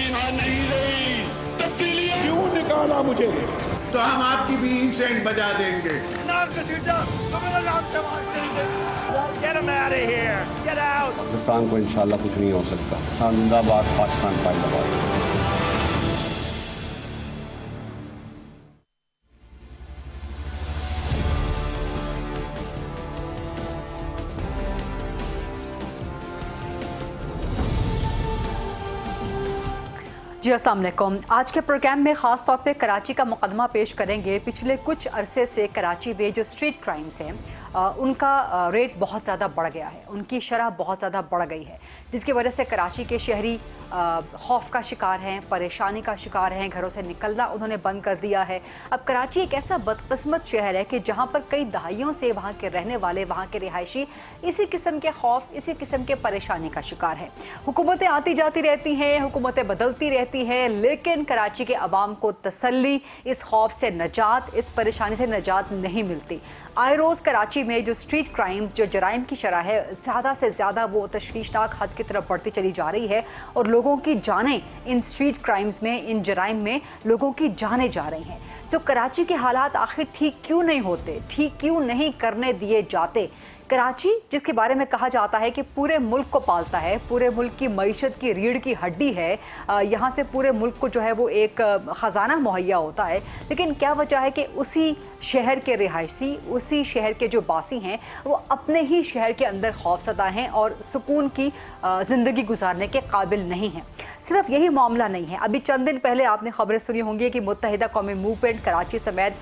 यहाँ नहीं रही, तब्दीलियां क्यों निकाला मुझे? तो हम आपकी भी इंसेंट बजा देंगे। पाकिस्तान को इंशाल्लाह कुछ नहीं हो सकता। पाकिस्तान जिंदाबाद, पाकिस्तान जिंदाबाद। जी अस्सलाम वालेकुम। आज के प्रोग्राम में ख़ास तौर पे कराची का मुकदमा पेश करेंगे। पिछले कुछ अरसे से कराची में जो स्ट्रीट क्राइम्स हैं उनका रेट बहुत ज़्यादा बढ़ गया है, उनकी शरह बहुत ज़्यादा बढ़ गई है, जिसकी वजह से कराची के शहरी खौफ का शिकार हैं, परेशानी का शिकार हैं, घरों से निकलना उन्होंने बंद कर दिया है। अब कराची एक ऐसा बदकिस्मत शहर है कि जहाँ पर कई दहाइयों से वहाँ के रहने वाले, वहाँ के रिहायशी इसी किस्म के खौफ, इसी किस्म के परेशानी का शिकार है। हुकूमतें आती जाती रहती हैं, हुकूमतें बदलती रहती हैं, लेकिन कराची के अवाम को तसल्ली, इस खौफ से निजात, इस परेशानी से निजात नहीं मिलती। आए रोज़ कराची में जो स्ट्रीट क्राइम्स, जो जराइम की शरह है, ज़्यादा से ज़्यादा वो तशवीशनाक हद की तरफ बढ़ती चली जा रही है और लोगों की जानें इन स्ट्रीट क्राइम्स में, इन जराइम में लोगों की जानें जा रही हैं। तो कराची के हालात आखिर ठीक क्यों नहीं होते, ठीक क्यों नहीं करने दिए जाते? कराची जिसके बारे में कहा जाता है कि पूरे मुल्क को पालता है, पूरे मुल्क की मईशत की रीढ़ की हड्डी है, यहाँ से पूरे मुल्क को जो है वो एक ख़जाना मुहैया होता है, लेकिन क्या वजह है कि उसी शहर के रिहायशी, उसी शहर के जो बासी हैं वो अपने ही शहर के अंदर खौफज़दा हैं और सुकून की ज़िंदगी गुजारने के काबिल नहीं हैं। सिर्फ यही मामला नहीं है, अभी चंद दिन पहले आपने खबरें सुनी होंगी कि मुत्तहिदा कौमी मूवमेंट कराची समेत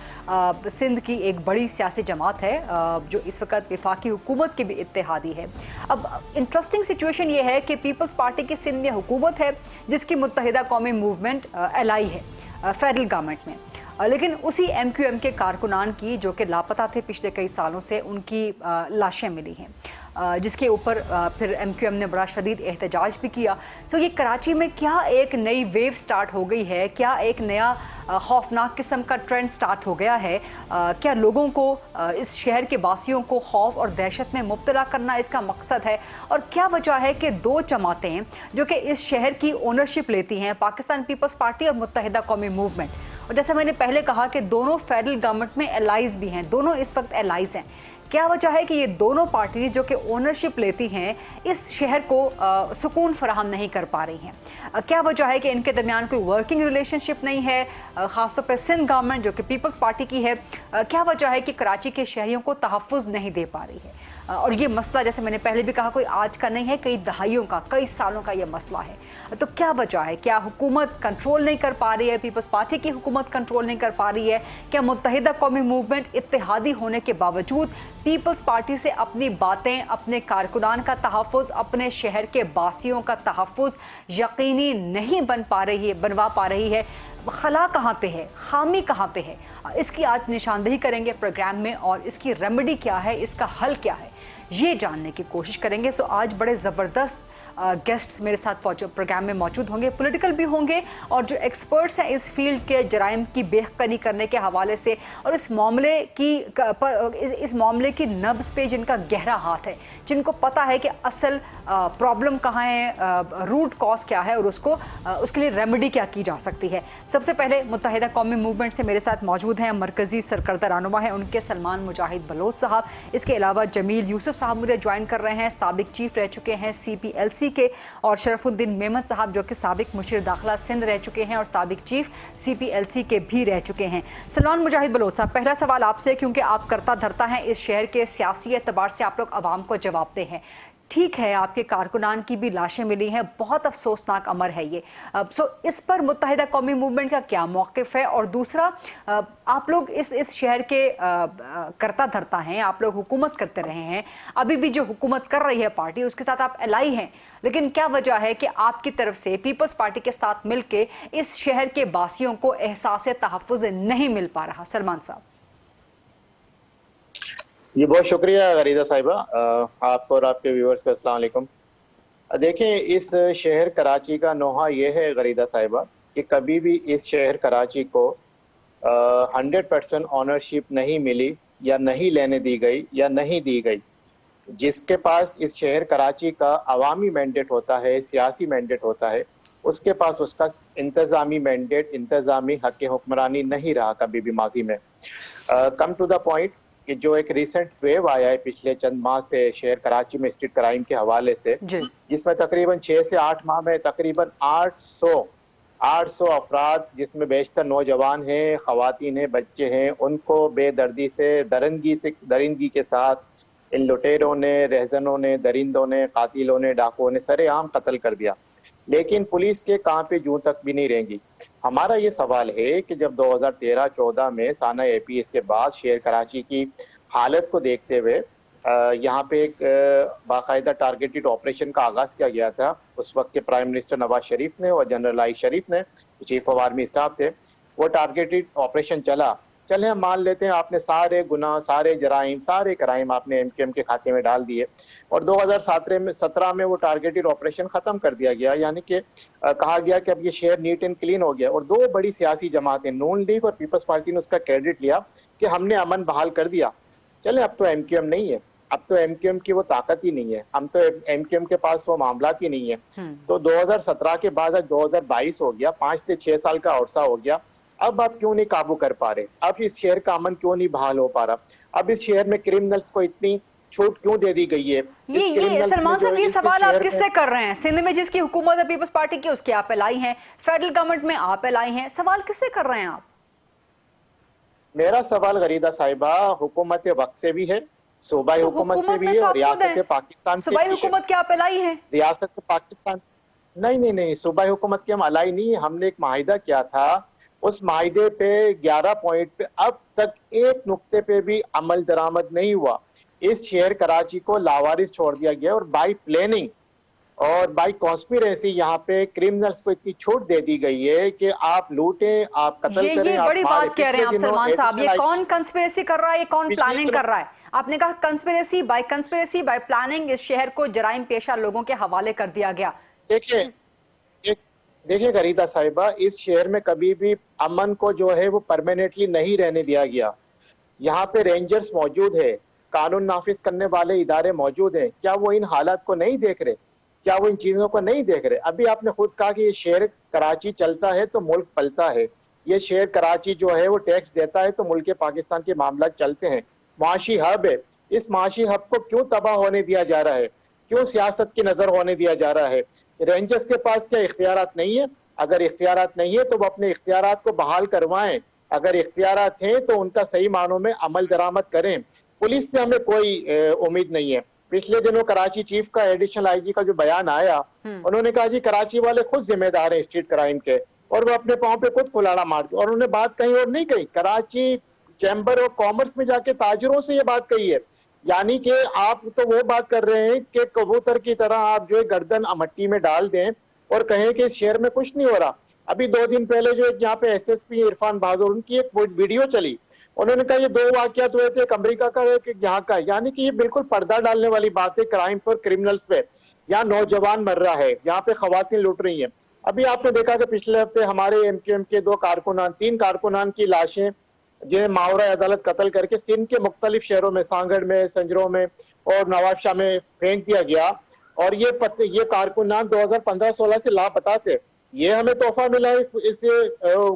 सिंध की एक बड़ी सियासी जमात है जो इस वक्त वफाकी हुकूमत की भी इत्तेहादी है। अब इंटरेस्टिंग सिचुएशन ये है कि पीपल्स पार्टी की सिंध में हुकूमत है जिसकी मुत्तहिदा कौमी मूवमेंट एलाई है फेडरल गवर्नमेंट में, लेकिन उसी MQM के कारकुनान की जो कि लापता थे पिछले कई सालों से, उनकी लाशें मिली हैं, जिसके ऊपर फिर MQM ने बड़ा शदीद एहतजाज भी किया। तो ये कराची में क्या एक नई वेव स्टार्ट हो गई है, क्या एक नया खौफनाक किस्म का ट्रेंड स्टार्ट हो गया है? क्या लोगों को, इस शहर के बासियों को खौफ और दहशत में मुब्तला करना इसका मकसद है? और क्या वजह है कि दो जमातें जो कि इस शहर की ओनरशिप लेती हैं, पाकिस्तान पीपल्स पार्टी और मुत्तहिदा कौमी मूवमेंट, और जैसे मैंने पहले कहा कि दोनों फेडरल गवर्नमेंट में एलाइज भी हैं, दोनों इस वक्त एलाइज हैं, क्या वजह है कि ये दोनों पार्टीज जो कि ओनरशिप लेती हैं इस शहर को सुकून फराहम नहीं कर पा रही हैं? क्या वजह है कि इनके दरमियान कोई वर्किंग रिलेशनशिप नहीं है, ख़ासतौर पर सिंध गवर्नमेंट जो कि पीपल्स पार्टी की है? क्या वजह है कि कराची के शहरियों को तहफ़्फ़ुज़ नहीं दे पा रही है? और ये मसला, जैसे मैंने पहले भी कहा, कोई आज का नहीं है, कई दहाइयों का, कई सालों का ये मसला है। तो क्या वजह है? क्या हुकूमत कंट्रोल नहीं कर पा रही है, पीपल्स पार्टी की हुकूमत कंट्रोल नहीं कर पा रही है? क्या मुत्तहिदा कौमी मूवमेंट इत्तेहादी होने के बावजूद पीपल्स पार्टी से अपनी बातें, अपने कारकुनान का तहफ़्फ़ुज़, अपने शहर के बासियों का तहफ़्फ़ुज़ यकीनी नहीं बनवा पा रही है? खला कहाँ पे है, खामी कहाँ पे है? इसकी आज निशानदेही करेंगे प्रोग्राम में, और इसकी रेमेडी क्या है, इसका हल क्या है, ये जानने की कोशिश करेंगे। सो आज बड़े ज़बरदस्त गेस्ट्स मेरे साथ प्रोग्राम में मौजूद होंगे, पॉलिटिकल भी होंगे और जो एक्सपर्ट्स हैं इस फील्ड के जराइम की बेखकनी करने के हवाले से, और इस मामले की नब्ज़ पे जिनका गहरा हाथ है, जिनको पता है कि असल प्रॉब्लम कहाँ है, रूट कॉज क्या है और उसके लिए रेमेडी क्या की जा सकती है। सबसे पहले मुत्तहिदा कौमी मूवमेंट से मेरे साथ मौजूद हैं मरकज़ी सरकर्दा रहनुमा हैं उनके सलमान मुजाहिद बलोच साहब, इसके अलावा जमील यूसुफ साहब मुझे ज्वाइन कर रहे हैं, साबिक चीफ रह चुके हैं CPLC के, और शरफुद्दीन मेमन साहब जो कि साबिक मुशीर दाखिला सिंध रह चुके हैं और साबिक चीफ CPLC के भी रह चुके हैं। सलमान मुजाहिद बलोच साहब, पहला सवाल आपसे, क्योंकि आप करता धरता हैं इस शहर के सियासी एतबार से, आप लोग आवाम को जवाबते हैं। ठीक है, आपके कारकुनान की भी लाशें मिली हैं, बहुत अफसोसनाक अमर है ये। सो इस पर मुत्तहिदा कौमी मूवमेंट का क्या मौक़िफ़ है? और दूसरा, आप लोग इस शहर के करता धरता हैं, आप लोग हुकूमत करते रहे हैं, अभी भी जो हुकूमत कर रही है पार्टी उसके साथ आप एलाई हैं, लेकिन क्या वजह है कि आपकी तरफ से पीपल्स पार्टी के साथ मिलके इस शहर के बासियों को एहसास तहफ़्फ़ुज़ नहीं मिल पा रहा? सलमान साहब। जी बहुत शुक्रिया गरीदा साहिबा, आपको और आपके व्यूअर्स को अस्सलाम वालेकुम। देखें, इस शहर कराची का नोहा ये है गरीदा साहिबा कि कभी भी इस शहर कराची को 100% ऑनरशिप नहीं मिली या नहीं लेने दी गई या नहीं दी गई। जिसके पास इस शहर कराची का अवामी मैंडेट होता है, सियासी मैंडेट होता है, उसके पास उसका इंतजामी मैंडेट, इंतजामी हक हुक्मरानी नहीं रहा कभी भी माजी में। कम टू द पॉइंट कि जो एक रिसेंट वेव आया है पिछले चंद माह से शहर कराची में स्ट्रीट क्राइम के हवाले से, जिसमें तकरीबन 6 से 8 माह में तकरीबन 800 अफराद, जिसमें बेशतर नौजवान हैं, खवातीन हैं, बच्चे हैं, उनको बेदर्दी से दरिंदगी के साथ इन लुटेरों ने, रहजनों ने, दरिंदों ने, कातिलों ने, डाकुओं ने सरेआम कत्ल कर दिया। लेकिन पुलिस के कहाँ पे जूं तक भी नहीं रहेंगी। हमारा ये सवाल है कि जब 2013-14 में साना APS के बाद शहर कराची की हालत को देखते हुए यहाँ पे एक बाकायदा टारगेटेड ऑपरेशन का आगाज किया गया था। उस वक्त के प्राइम मिनिस्टर नवाज शरीफ ने और जनरल आई शरीफ ने, चीफ ऑफ आर्मी स्टाफ थे, वो टारगेटेड ऑपरेशन चले हम मान लेते हैं आपने सारे गुनाह, सारे जराइम, सारे क्राइम आपने MKM के खाते में डाल दिए और 2017 में वो टारगेटेड ऑपरेशन खत्म कर दिया गया। यानी कि कहा गया कि अब ये शहर नीट एंड क्लीन हो गया और दो बड़ी सियासी जमातें, नून लीग और पीपल्स पार्टी ने उसका क्रेडिट लिया कि हमने अमन बहाल कर दिया। चले अब तो MKM नहीं है, अब तो MKM की वो ताकत ही नहीं है, हम तो MKM के पास वो मामलात ही नहीं है। तो 2017 के बाद 2022 हो गया, 5 से 6 साल का अरसा हो गया। अब आप क्यों नहीं काबू कर पा रहे? अब इस शहर का अमन क्यों नहीं बहाल हो पा रहा? अब इस शहर में क्रिमिनल्स को इतनी छूट क्यों दे दी गई है? ये सलमान साहब, ये सवाल आप किससे कर रहे हैं? सिंध में जिसकी हुकूमत है पीपल्स पार्टी की, उसकी आप एलाई हैं, फेडरल गवर्नमेंट में आप एलाई हैं, सवाल किससे कर रहे हैं आप? मेरा सवाल गरीदा साहिबा हुकूमत वक्त से भी है, सूबाई हुकूमत से भी है और रियासत पाकिस्तान से भी है। सूबाई हुकूमत की आप एलाई हैं? रियासत पाकिस्तान नहीं, सूबाई हुकूमत के हम एलाई नहीं। हमने एक माहिदा किया था, उस माहिदे पे 11 पॉइंट पे अब तक एक नुक्ते पे भी अमल दरामद नहीं हुआ। इस शहर कराची को लावारिस छोड़ दिया गया और बाई प्लानिंग और बाई कॉन्स्पिरेसी यहाँ पे क्रिमिनल्स को इतनी छूट दे दी गई है कि आप लूटें, आप कत्ल करें। ये बड़ी बात कह रहे हैं आप सलमान साहब, ये कौन कंस्पिरेसी कर रहा है, ये कौन प्लानिंग कर रहा है? आपने कहा कंस्पिरेसी बाय प्लानिंग इस शहर को जराइम पेशा लोगों के हवाले कर दिया गया। देखिए गरीदा साहिबा, इस शहर में कभी भी अमन को जो है वो परमानेंटली नहीं रहने दिया गया। यहाँ पे रेंजर्स मौजूद है, कानून नाफिज करने वाले इदारे मौजूद हैं। क्या वो इन हालात को नहीं देख रहे? क्या वो इन चीजों को नहीं देख रहे? अभी आपने खुद कहा कि ये शहर कराची चलता है तो मुल्क पलता है। ये शहर कराची जो है वो टैक्स देता है तो मुल्क पाकिस्तान के मामला चलते हैं। माशी हब है, इस माशी हब को क्यों तबाह होने दिया जा रहा है? क्यों सियासत की नजर होने दिया जा रहा है? रेंजर्स के पास क्या इख्तियारात नहीं है? अगर इख्तियारात नहीं है तो वो अपने इख्तियारात को बहाल करवाएं। अगर इख्तियारात हैं तो उनका सही मानों में अमल दरामद करें। पुलिस से हमें कोई उम्मीद नहीं है। पिछले दिनों कराची चीफ का एडिशनल IG का जो बयान आया, उन्होंने कहा जी कराची वाले खुद जिम्मेदार हैं स्ट्रीट क्राइम के और वो अपने पांव पे खुद कुलाड़ा मारते। और उन्होंने बात कहीं और नहीं कही, कराची चैम्बर ऑफ कॉमर्स में जाके ताजरों से ये बात कही है। यानी कि आप तो वो बात कर रहे हैं कि कबूतर की तरह आप जो है गर्दन मट्टी में डाल दें और कहें कि इस शहर में कुछ नहीं हो रहा। अभी 2 दिन पहले जो एक यहाँ पे SSP इरफान बहादुर, उनकी एक वीडियो चली, उन्होंने कहा ये 2 वाकयात हुए थे, एक अमेरिका का एक यहाँ का। यानी कि ये बिल्कुल पर्दा डालने वाली बात है क्राइम पर, क्रिमिनल्स पे। यहाँ नौजवान मर रहा है, यहाँ पे खवातीन लुट रही हैं। अभी आपने देखा कि पिछले हफ्ते हमारे MKM के 3 कारकुनान की लाशें जिन्हें मावरा अदालत कत्ल करके सिंध के मुख्तलिफ शहरों में, सांगड़ में, संजरों में और नवाबशाह में फेंक दिया गया। और ये कारकुनान 2015-16 से लापता थे। ये हमें तोहफा मिला इस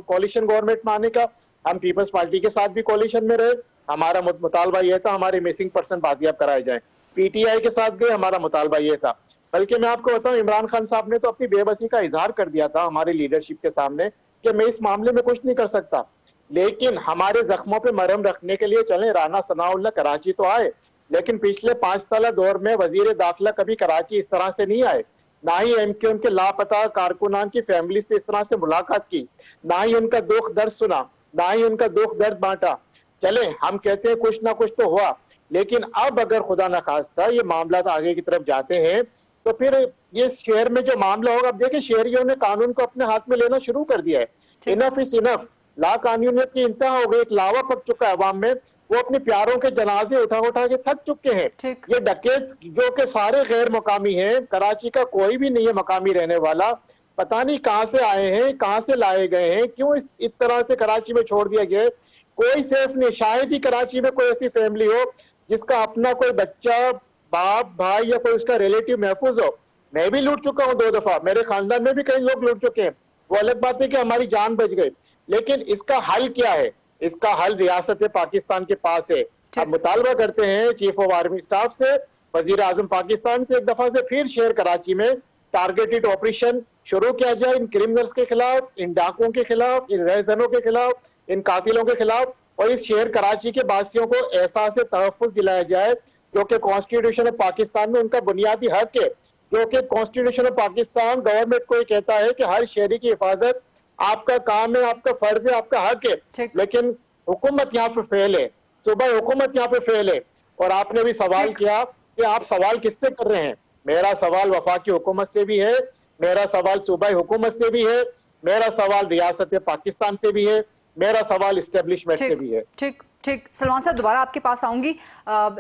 कोalition गवर्नमेंट में आने का। हम पीपल्स पार्टी के साथ भी कोalition में रहे, हमारा मुतालबा यह था हमारे मिसिंग पर्सन बाजियाब कराए जाए। PTI के साथ गए, हमारा मुतालबा यह था। बल्कि मैं आपको बताऊं, इमरान खान साहब ने तो अपनी बेबसी का इजहार कर दिया था हमारी लीडरशिप के सामने कि मैं इस मामले में कुछ नहीं कर सकता। लेकिन हमारे जख्मों पे मरहम रखने के लिए चले राना सनाउल्लाह कराची तो आए, लेकिन पिछले 5 साल दौर में वजीर दाखिला कभी कराची इस तरह से नहीं आए। ना ही MKM के लापता कारकुनान की फैमिली से इस तरह से मुलाकात की, ना ही उनका दुख दर्द सुना, ना ही उनका दुख दर्द बांटा। चले हम कहते हैं कुछ ना कुछ तो हुआ, लेकिन अब अगर खुदा न खास्ता ये मामला आगे की तरफ जाते हैं तो फिर ये शहर में जो मामला होगा, अब देखिए शहरियों ने कानून को अपने हाथ में लेना शुरू कर दिया है। इनफ इज इनफ, ला कानूनियत की इंतहा हो गई, एक लावा पक चुका है अवाम में। वो अपने प्यारों के जनाजे उठा के थक चुके हैं। ये डकैत जो कि सारे गैर मकामी हैं, कराची का कोई भी नहीं है मकामी रहने वाला, पता नहीं कहां से आए हैं, कहां से लाए गए हैं, क्यों इस तरह से कराची में छोड़ दिया गया। कोई सेफ नहीं। शायद ही कराची में कोई ऐसी फैमिली हो जिसका अपना कोई बच्चा, बाप, भाई या कोई उसका रिलेटिव महफूज हो। मैं भी लूट चुका हूं 2 दफा, मेरे खानदान में भी कई लोग लूट चुके हैं। वो अलग बात है कि हमारी जान बच गई, लेकिन इसका हल क्या है? इसका हल रियासत पाकिस्तान के पास है। अब मुतालबा करते हैं चीफ ऑफ आर्मी स्टाफ से, वजीर आजम पाकिस्तान से एक दफा से फिर शहर कराची में टारगेटेड ऑपरेशन शुरू किया जाए इन क्रिमिनल्स के खिलाफ, इन डाकुओं के खिलाफ, इन रहजनों के खिलाफ, इन कातिलों के खिलाफ, और इस शहर कराची के वासियों को एहसास तहफ़्फ़ुज़ दिलाया जाए जो कि कॉन्स्टिट्यूशन ऑफ पाकिस्तान में उनका बुनियादी हक है। जो कि कॉन्स्टिट्यूशन ऑफ पाकिस्तान गवर्नमेंट को ये कहता है कि हर शहरी की हिफाजत आपका काम है, आपका फर्ज है, आपका हक है, लेकिन हुकूमत यहाँ पे फेल है, सुबह हुकूमत यहाँ पे फेल है। और आपने भी सवाल किया कि आप सवाल किससे कर रहे हैं? मेरा सवाल वफाकी हुकूमत से भी है, मेरा सवाल सूबाई हुकूमत से भी है, मेरा सवाल रियासत पाकिस्तान से भी है, मेरा सवाल इस्टेब्लिशमेंट से भी है। ठीक ठीक, सलमान साहब दोबारा आपके पास आऊंगी।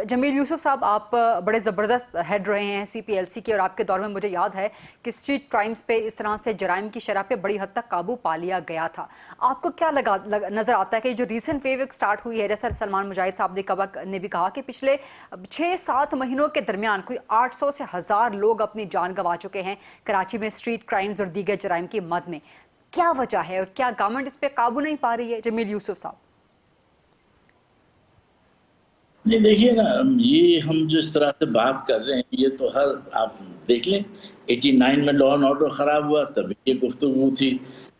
जमील यूसुफ साहब, आप बड़े ज़बरदस्त हेड रहे हैं CPLC के, और आपके दौर में मुझे याद है कि स्ट्रीट क्राइम्स पे इस तरह से जराइम की शरह पे बड़ी हद तक काबू पा लिया गया था। आपको क्या नज़र आता है कि जो रीसेंट वेव स्टार्ट हुई है, जैसा सलमान मुजाहिद साहब ने भी कहा कि पिछले 6-7 महीनों के दरमियान कोई 800 से 1000 लोग अपनी जान गंवा चुके हैं कराची में स्ट्रीट क्राइम्स और दीगर जराइम की मद में। क्या वजह है और क्या गवर्नमेंट इस पर काबू नहीं पा रही है? जमील यूसुफ साहब। नहीं, देखिए ना, ये हम जो इस तरह से बात कर रहे हैं, ये तो हर आप देख लें, 89 में लॉ एंड ऑर्डर खराब हुआ तभी ये गुफ्तगू थी,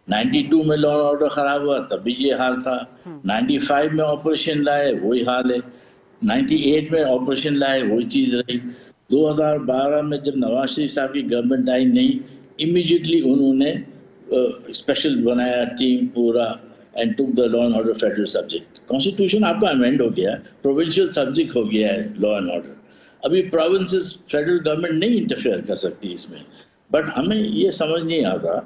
92 में लॉ एंड ऑर्डर खराब हुआ तभी ये हाल था, 95 में ऑपरेशन लाए वही हाल है, 98 में ऑपरेशन लाए वही चीज़ रही, 2012 में जब नवाज शरीफ साहब की गवर्नमेंट आई नहीं, इमीडिएटली उन्होंने स्पेशल बनाया टीम पूरा and took the law and order federal subject. Constitution आपका अमेंड हो गया, प्रोविंशियल सब्जेक्ट हो गया है लॉ एंड ऑर्डर। अभी प्रोविंसेस फेडरल गवर्नमेंट नहीं इंटरफेयर कर सकती इसमें, बट हमें ये समझ नहीं आता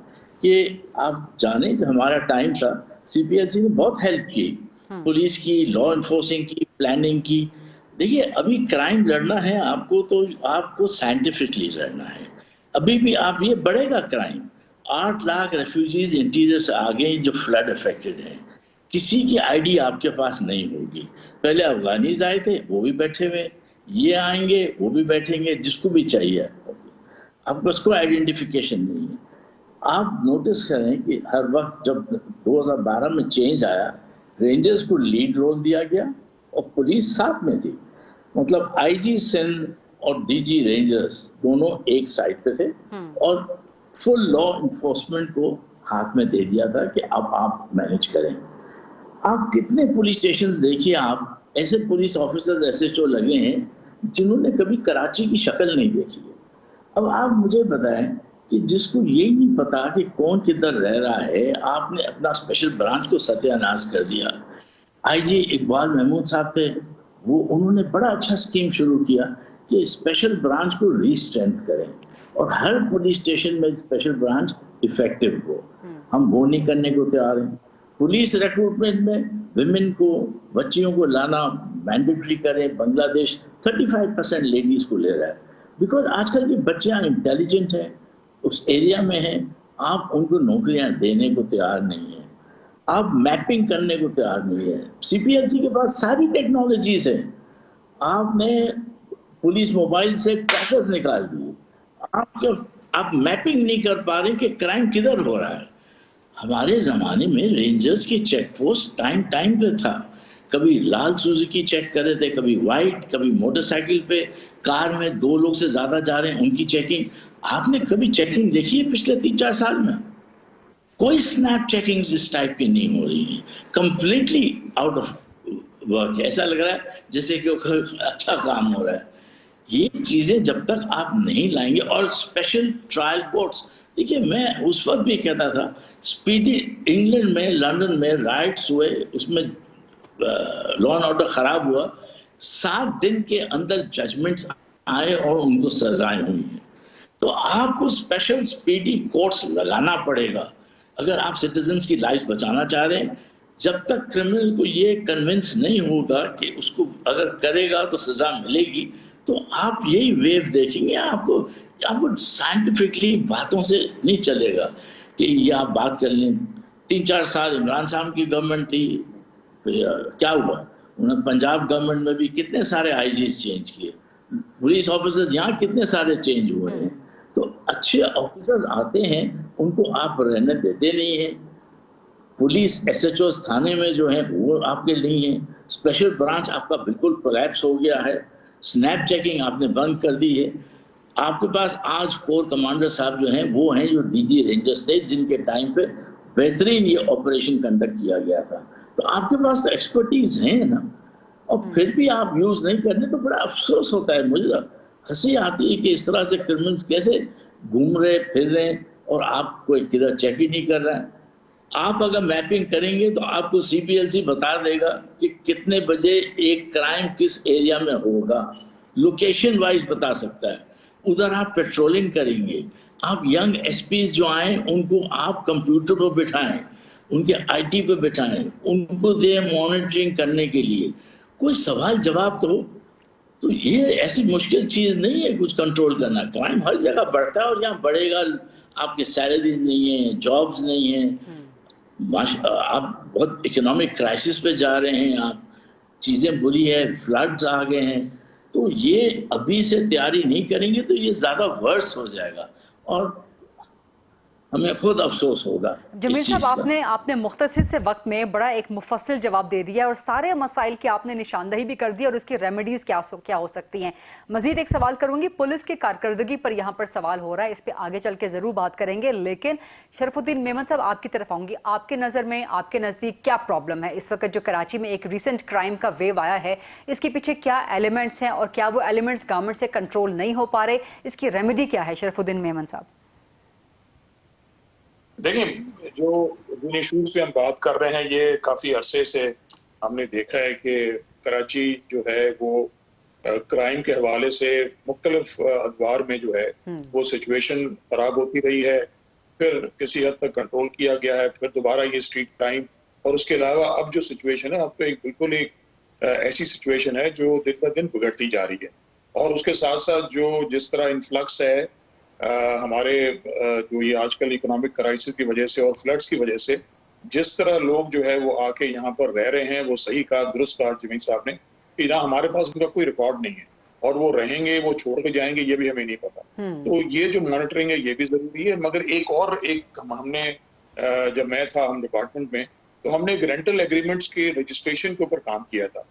कि आप जाने कि हमारा टाइम था, CPLC ने बहुत हेल्प की, पुलिस की, लॉ एनफोर्सिंग की, प्लानिंग की। देखिए, अभी क्राइम लड़ना है आपको तो आपको साइंटिफिकली लड़ना है। अभी भी आप ये बढ़ेगा क्राइम, 8 लाख रेफ्यूजीज इंटीरियर से आ गए जो फ्लड अफेक्टेड हैं, किसी की आईडी आपके पास नहीं होगी। पहले अफगानीज आए थे, वो भी बैठे हुए, ये आएंगे वो भी बैठेंगे, जिसको भी चाहिए आपको उसको आइडेंटिफिकेशन नहीं है। आप नोटिस करें कि हर वक्त जब 2012 में चेंज आया, रेंजर्स को लीड रोल दिया गया और पुलिस साथ में थी, मतलब IG सिंध और DG रेंजर्स दोनों एक साइड पे थे और फुल लॉ इन्फोर्समेंट को हाथ में दे दिया था कि अब आप मैनेज करें। आप कितने पुलिस स्टेशंस देखिए, आप ऐसे पुलिस ऑफिसर्स SHO लगे हैं जिन्होंने कभी कराची की शक्ल नहीं देखी है। अब आप मुझे बताएं कि जिसको यही नहीं पता कि कौन किधर रह रहा है, आपने अपना स्पेशल ब्रांच को सत्यानाश कर दिया। IG इकबाल महमूद साहब थे, वो उन्होंने बड़ा अच्छा स्कीम शुरू किया कि स्पेशल ब्रांच को रीस्ट्रेंथ करें और हर पुलिस स्टेशन में स्पेशल ब्रांच इफेक्टिव हो। हम वो नहीं करने को तैयार हैं। पुलिस रिक्रूटमेंट में विमेन को, बच्चियों को लाना मैंडेटरी करें। बांग्लादेश 35% लेडीज को ले रहा है, बिकॉज आजकल की बच्चियां इंटेलिजेंट हैं, उस एरिया में हैं, आप उनको नौकरियां देने को तैयार नहीं है, आप मैपिंग करने को तैयार नहीं है। CPLC के पास सारी टेक्नोलॉजीज है, आपने पुलिस मोबाइल से ट्रैकर्स निकाल दिए, आप मैपिंग नहीं कर पा रहे कि क्राइम किधर हो रहा है। हमारे ज़माने में रेंजर्स की चेक पोस्ट टाइम पे था, कभी लाल सुजुकी चेक कर रहे थे, कभी वाइट, कभी मोटरसाइकिल पे, कार में 2 लोग से ज़्यादा जा रहे हैं उनकी चेकिंग। आपने कभी चेकिंग देखी है पिछले 3-4 साल में? कोई स्नैप चेकिंग इस टाइप की नहीं हो रही है, कंप्लीटली आउट ऑफ वर्क। ऐसा लग रहा है जैसे कि अच्छा काम हो रहा है। ये चीज़ें जब तक आप नहीं लाएंगे, और स्पेशल ट्रायल कोर्ट्स, देखिए मैं उस वक्त भी कहता था, स्पीडी इंग्लैंड में, लंदन में राइट्स हुए, उसमें लॉ एंड ऑर्डर खराब हुआ, 7 दिन के अंदर जजमेंट्स आए और उनको सजाएं हुई हैं। तो आपको स्पेशल स्पीडी कोर्ट्स लगाना पड़ेगा अगर आप सिटीजन्स की लाइफ बचाना चाह रहे हैं। जब तक क्रिमिनल को ये कन्विंस नहीं होगा कि उसको अगर करेगा तो सजा मिलेगी, तो आप यही वेव देखेंगे। आपको साइंटिफिकली बातों से नहीं चलेगा कि ये आप बात कर लें। 3-4 साल इमरान साहब की गवर्नमेंट थी, क्या हुआ? उन्होंने पंजाब गवर्नमेंट में भी कितने सारे IGs चेंज किए, पुलिस ऑफिसर्स यहाँ कितने सारे चेंज हुए हैं। तो अच्छे ऑफिसर्स आते हैं, उनको आप रहने देते नहीं हैं। पुलिस SHO थाने में जो है वो आपके नहीं है। स्पेशल ब्रांच आपका बिल्कुल कोलैप्स हो गया है। स्नैप चेकिंग आपने बंद कर दी है। आपके पास आज कोर कमांडर साहब जो हैं वो हैं जो DG रेंजर्स थे, जिनके टाइम पे बेहतरीन ये ऑपरेशन कंडक्ट किया गया था। तो आपके पास तो एक्सपर्टीज है ना, और फिर भी आप यूज नहीं करने, तो बड़ा अफसोस होता है। मुझे हंसी आती है कि इस तरह से क्रिमिनल्स कैसे घूम रहे फिर रहे और आप कोई किधर चेक ही नहीं कर रहा है। आप अगर मैपिंग करेंगे तो आपको CPLC बता देगा कि कितने बजे एक क्राइम किस एरिया में होगा, लोकेशन वाइज बता सकता है। उधर आप पेट्रोलिंग करेंगे। आप यंग SPs जो आए उनको आप कंप्यूटर पर बिठाएं, उनके IT पे बिठाएं, उनको दे मॉनिटरिंग करने के लिए। कोई सवाल जवाब तो ये ऐसी मुश्किल चीज नहीं है कुछ कंट्रोल करना। क्राइम हर जगह बढ़ता है और यहाँ बढ़ेगा। आपके सैलरीज नहीं है, जॉब्स नहीं है, आप बहुत इकोनॉमिक क्राइसिस पे जा रहे हैं, आप चीजें बुरी है, फ्लड्स आ गए हैं। तो ये अभी से तैयारी नहीं करेंगे तो ये ज्यादा वर्स हो जाएगा और हमें खुद अफसोस होगा। जमील साहब, आपने मुख्तसर से वक्त में बड़ा एक मुफस्सिल जवाब दे दिया और सारे मसाइल की आपने निशानदही भी कर दी और उसकी रेमेडीज क्या हो सकती हैं। मजीद एक सवाल करूंगी, पुलिस की कारकर्दगी पर यहाँ पर सवाल हो रहा है, इस पर आगे चल के जरूर बात करेंगे। लेकिन शरफुद्दीन मेमन साहब, आपकी तरफ आऊंगी। आपके नज़र में, आपके नज़दीक क्या प्रॉब्लम है इस वक्त जो कराची में एक रिसेंट क्राइम का वेव आया है? इसके पीछे क्या एलिमेंट्स हैं और क्या वो एलिमेंट्स गवर्नमेंट से कंट्रोल नहीं हो पा रहे? इसकी रेमेडी क्या है शरफुद्दीन मेमन साहब? देखिए, जो जिन इशूज पे हम बात कर रहे हैं, ये काफ़ी अरसे से हमने देखा है कि कराची जो है वो क्राइम के हवाले से मुख्तलिफ अदवार में जो है वो सिचुएशन खराब होती रही है। फिर किसी हद तक कंट्रोल किया गया है, फिर दोबारा ये स्ट्रीट क्राइम, और उसके अलावा अब जो सिचुएशन है, अब तो बिल्कुल एक ऐसी सिचुएशन है जो दिन ब दिन बिगड़ती जा रही है। और उसके साथ साथ जो जिस तरह इन्फ्लक्स है हमारे जो ये आजकल इकोनॉमिक क्राइसिस की वजह से और फ्लड्स की वजह से, जिस तरह लोग जो है वो आके यहाँ पर रह रहे हैं, वो सही कहा, दुरुस्त कहा जमीन साहब ने कि ना हमारे पास उनका कोई रिकॉर्ड नहीं है और वो रहेंगे, वो छोड़ के जाएंगे, ये भी हमें नहीं पता। तो ये जो मॉनिटरिंग है ये भी जरूरी है। मगर एक हमने जब मैं था हम डिपार्टमेंट में, तो हमने रेंटल एग्रीमेंट्स के रजिस्ट्रेशन के ऊपर काम किया था।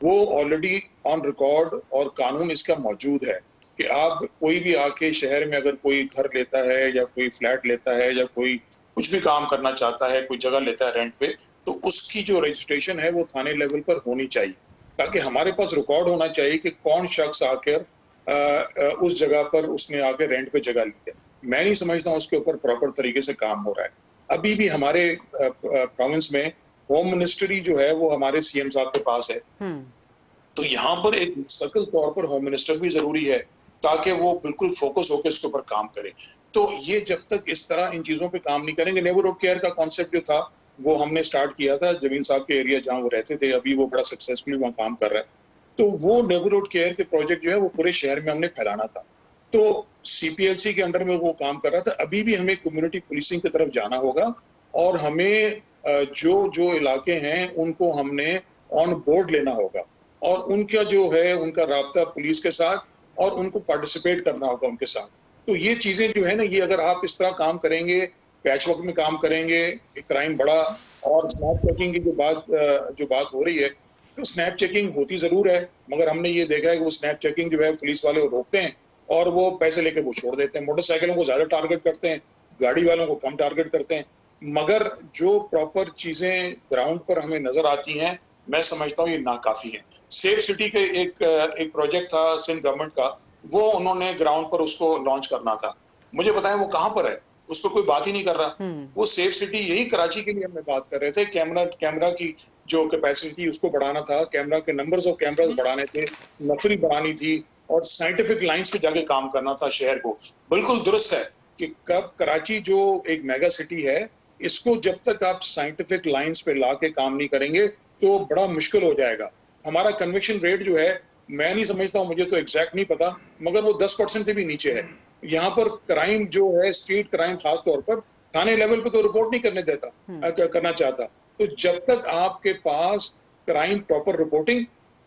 वो ऑलरेडी ऑन रिकॉर्ड और कानून इसका मौजूद है कि आप कोई भी आके शहर में अगर कोई घर लेता है या कोई फ्लैट लेता है या कोई कुछ भी काम करना चाहता है, कोई जगह लेता है रेंट पे, तो उसकी जो रजिस्ट्रेशन है वो थाने लेवल पर होनी चाहिए, ताकि हमारे पास रिकॉर्ड होना चाहिए कि कौन शख्स आकर उस जगह पर उसने आके रेंट पे जगह ली है। मैं नहीं समझता उसके ऊपर प्रॉपर तरीके से काम हो रहा है। अभी भी हमारे प्रोविंस में होम मिनिस्ट्री जो है वो हमारे CM साहब के पास है, तो यहाँ पर एक मुस्तकिल तौर पर होम मिनिस्टर भी जरूरी है ताकि वो बिल्कुल फोकस होकर इसके ऊपर काम करे। तो ये जब तक इस तरह इन चीजों पे काम नहीं करेंगे, नेबरहुड केयर का कॉन्सेप्ट जो था वो हमने स्टार्ट किया था जमील साहब के एरिया जहाँ वो रहते थे, अभी वो बड़ा सक्सेसफुली वहाँ काम कर रहा है। तो वो नेबरहुड केयर के प्रोजेक्ट जो है वो पूरे शहर में हमने फैलाना था, तो CPLC के अंडर में वो काम कर रहा था। अभी भी हमें कम्युनिटी पुलिसिंग की तरफ जाना होगा और हमें जो इलाके हैं उनको हमने ऑन बोर्ड लेना होगा और उनका जो है उनका राब्ता पुलिस के साथ और उनको पार्टिसिपेट करना होगा उनके साथ। तो ये चीजें जो है ना, ये अगर आप इस तरह काम करेंगे, पैच वर्क में काम करेंगे, क्राइम बड़ा। और स्नैप चेकिंग की जो बात हो रही है, तो स्नैप चेकिंग होती जरूर है, मगर हमने ये देखा है कि वो स्नैप चेकिंग जो है पुलिस वाले वो रोकते हैं और वो पैसे लेके वो छोड़ देते हैं। मोटरसाइकिलों को ज्यादा टारगेट करते हैं, गाड़ी वालों को कम टारगेट करते हैं। मगर जो प्रॉपर चीजें ग्राउंड पर हमें नजर आती हैं, मैं समझता हूँ ये नाकाफी है। सेफ सिटी के एक प्रोजेक्ट था सिंध गवर्नमेंट का, वो उन्होंने ग्राउंड पर उसको लॉन्च करना था। मुझे बताएं वो कहाँ पर है, उस पर कोई बात ही नहीं कर रहा। वो सेफ सिटी यही कराची के लिए हमने बात कर रहे थे। कैमरा की जो कैपेसिटी उसको बढ़ाना था, कैमरा के नंबर्स ऑफ कैमरास बढ़ाने थे, नफरी बढ़ानी थी और साइंटिफिक लाइंस पे जाके काम करना था शहर को। बिल्कुल दुरुस्त है कि कब कराची जो एक मेगा सिटी है, इसको जब तक आप साइंटिफिक लाइंस पे ला के काम नहीं करेंगे तो बड़ा मुश्किल हो जाएगा। हमारा कन्विक्शन रेट जो है, मैं नहीं समझता हूँ, मुझे तो एग्जैक्ट नहीं पता, मगर वो 10% से भी नीचे है। यहाँ पर क्राइम जो है, स्ट्रीट क्राइम खास तौर पर, थाने लेवल पे तो रिपोर्ट नहीं करना चाहता। तो जब तक आपके पास क्राइम प्रॉपर रिपोर्टिंग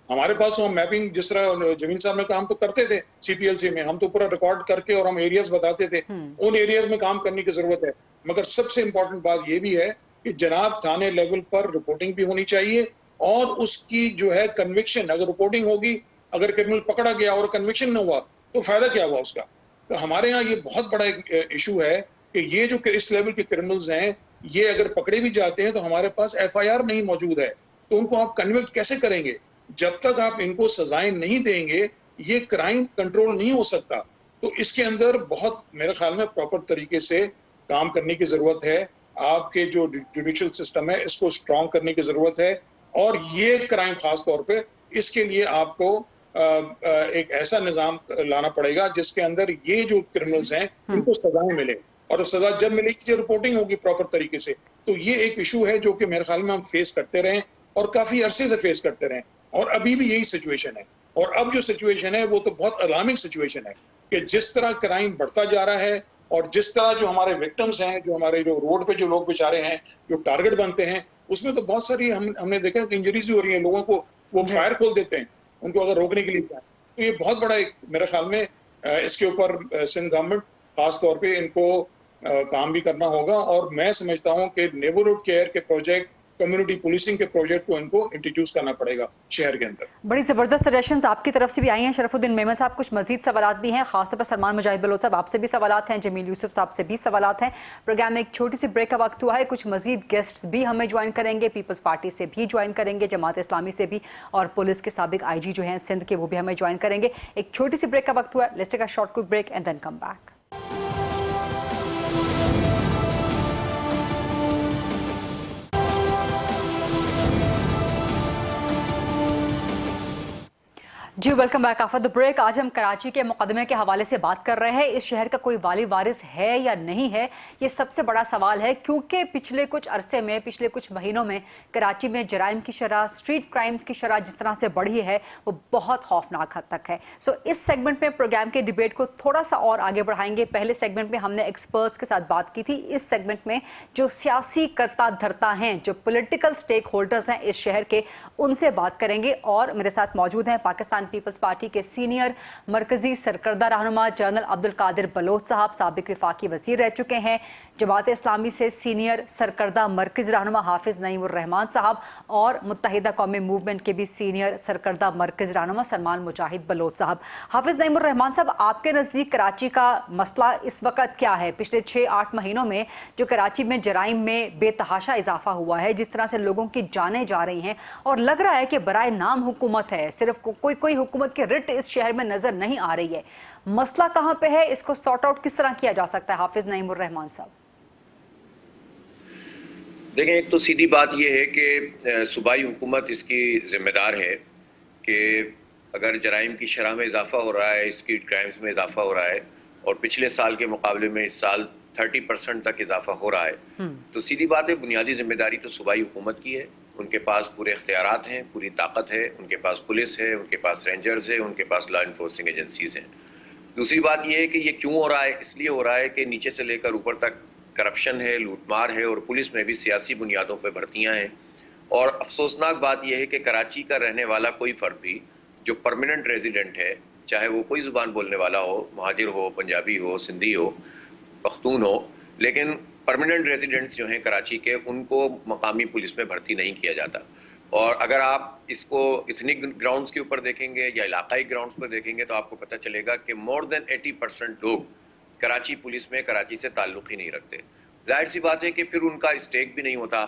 हमारे पास हम मैपिंग, जिस तरह जमीन साहब ने काम तो करते थे CPLC में, हम तो पूरा रिकॉर्ड करके और हम एरियाज बताते थे, उन एरियाज में काम करने की जरूरत है। मगर सबसे इम्पोर्टेंट बात ये भी है कि जनाब थाने लेवल पर रिपोर्टिंग भी होनी चाहिए और उसकी जो है कन्विक्शन, अगर रिपोर्टिंग होगी, अगर क्रिमिनल पकड़ा गया और कन्विक्शन न हुआ तो फायदा क्या हुआ उसका। तो हमारे यहाँ ये बहुत बड़ा एक इशू है कि ये जो इस लेवल के क्रिमिनल्स हैं, ये अगर पकड़े भी जाते हैं तो हमारे पास FIR नहीं मौजूद है, तो उनको आप कन्विक्ट कैसे करेंगे? जब तक आप इनको सजाएं नहीं देंगे ये क्राइम कंट्रोल नहीं हो सकता। तो इसके अंदर बहुत मेरे ख्याल में प्रॉपर तरीके से काम करने की जरूरत है। आपके जो जुडिशियल सिस्टम है इसको स्ट्रॉन्ग करने की जरूरत है और ये क्राइम खास तौर पे इसके लिए आपको एक ऐसा निजाम लाना पड़ेगा जिसके अंदर ये जो क्रिमिनल्स हैं इनको सजाएं मिले, और सजा जब मिलेगी जब रिपोर्टिंग होगी प्रॉपर तरीके से। तो ये एक इशू है जो कि मेरे ख्याल में हम फेस करते रहे और काफी अरसे से फेस करते रहे, और अभी भी यही सिचुएशन है। और अब जो सिचुएशन है वो तो बहुत अलार्मिंग सिचुएशन है कि जिस तरह क्राइम बढ़ता जा रहा है और जिस तरह जो हमारे विक्टिम्स हैं, जो हमारे जो रोड पे जो लोग बेचारे हैं, जो टारगेट बनते हैं, उसमें तो बहुत सारी हमने देखा कि इंजरीज हो रही हैं, लोगों को वो फायर खोल देते हैं उनको अगर रोकने के लिए जाए। तो ये बहुत बड़ा एक मेरे ख्याल में इसके ऊपर सिंध गवर्नमेंट खास तौर पे इनको काम भी करना होगा। और मैं समझता हूँ कि नेबरहुड केयर के प्रोजेक्ट, कम्युनिटी पुलिसिंग के प्रोजेक्ट को इनको इंट्रोड्यूस करना पड़ेगा शहर के अंदर। बड़ी जबरदस्त सजेशंस आपकी तरफ से भी आई हैं शरफुद्दीन मेमन साहब। कुछ मजीद सवालात भी हैं, खासतौर पर सलमान मुजाहिद बलोच साहब आपसे भी सवालात हैं, जमील यूसुफ साहब से भी सवालात हैं। प्रोग्राम में एक छोटी सी ब्रेक का वक्त हुआ है, कुछ मजीद गेस्ट्स भी हमें ज्वाइन करेंगे, पीपल्स पार्टी से भी ज्वाइन करेंगे, जमात इस्लामी से भी, और पुलिस के साबिक IG जो हैं सिंध के, वो भी हमें ज्वाइन करेंगे। एक छोटी सी ब्रेक का वक्त हुआ है, let's take a short quick break and then come back. जी welcome back after the break. आज हम कराची के मुकदमे के हवाले से बात कर रहे हैं। इस शहर का कोई वाली वारिस है या नहीं है, ये सबसे बड़ा सवाल है, क्योंकि पिछले कुछ अरसे में, पिछले कुछ महीनों में कराची में जराइम की शरह, स्ट्रीट क्राइम्स की शरह जिस तरह से बढ़ी है वो बहुत खौफनाक हद तक है। सो इस सेगमेंट में प्रोग्राम के डिबेट को थोड़ा सा और आगे बढ़ाएंगे। पहले सेगमेंट में हमने एक्सपर्ट्स के साथ बात की थी, इस सेगमेंट में जो सियासी करता धरता हैं, जो पॉलिटिकल स्टेक होल्डर्स हैं इस शहर के, उनसे बात करेंगे। और मेरे साथ मौजूद हैं पाकिस्तान पीपल्स पार्टी के सीनियर मरकजी सरकर्दा रहनुमा जनरल अब्दुल कादिर बलोच साहब, साबिक वफाकी वजीर रह चुके हैं, जमात इस्लामी से सीनियर सरकर्दा मरकजी रहनुमा हाफिज नईमुर रहमान साहब, और मुत्तहिदा कौमी मूवमेंट के भी सीनियर सरकर्दा मरकजी रहनुमा सलमान मुजाहिद बलोच साहब। हाफिज नईमुर रहमान साहब, आपके नज़दीक कराची का मसला इस वक्त क्या है? पिछले 6-8 महीनों में जो कराची में जराइम में बेतहाशा इजाफा हुआ है, जिस तरह से लोगों की जानें जा रही हैं, और लग रहा है कि बराए नाम हुकूमत है, सिर्फ कोई हुकूमत की रिट इस शहर में नजर नहीं आ रही है। मसला कहां पे है? इसको सॉर्ट आउट किस तरह किया जा सकता है? हाफिज नईमुर रहमान साहब। देखें, एक तो सीधी बात यह है कि सूबाई हुकूमत इसकी जिम्मेदार है कि अगर जराइम की शरह में इजाफा हो रहा है, स्ट्रीट क्राइम्स में इजाफा हो रहा है, और पिछले साल के मुकाबले में इस साल 30% तक इजाफा हो रहा है, तो सीधी बात है बुनियादी जिम्मेदारी तो सूबाई हुकूमत की है। उनके पास पूरे इख्तियारात हैं, पूरी ताकत है, उनके पास पुलिस है, उनके पास रेंजर्स है, उनके पास लॉ इन्फोर्सिंग एजेंसीज हैं। दूसरी बात यह है कि ये क्यों हो रहा है? इसलिए हो रहा है कि नीचे से लेकर ऊपर तक करप्शन है, लूटमार है, और पुलिस में भी सियासी बुनियादों पर भर्तियाँ हैं। और अफसोसनाक बात यह है कि कराची का रहने वाला कोई फ़र्द भी जो परमानेंट रेजिडेंट है, चाहे वो कोई ज़ुबान बोलने वाला हो, महाजिर हो, पंजाबी हो, सिंधी हो, पख्तून हो, लेकिन परमानेंट रेजिडेंट्स जो हैं कराची के, उनको मकामी पुलिस में भर्ती नहीं किया जाता। और अगर आप इसको इथनिक ग्राउंड्स के ऊपर देखेंगे या इलाकाई ग्राउंड्स पर देखेंगे तो आपको पता चलेगा कि मोर देन 80% लोग कराची पुलिस में कराची से ताल्लुक़ ही नहीं रखते। जाहिर सी बात है कि फिर उनका स्टेक भी नहीं होता।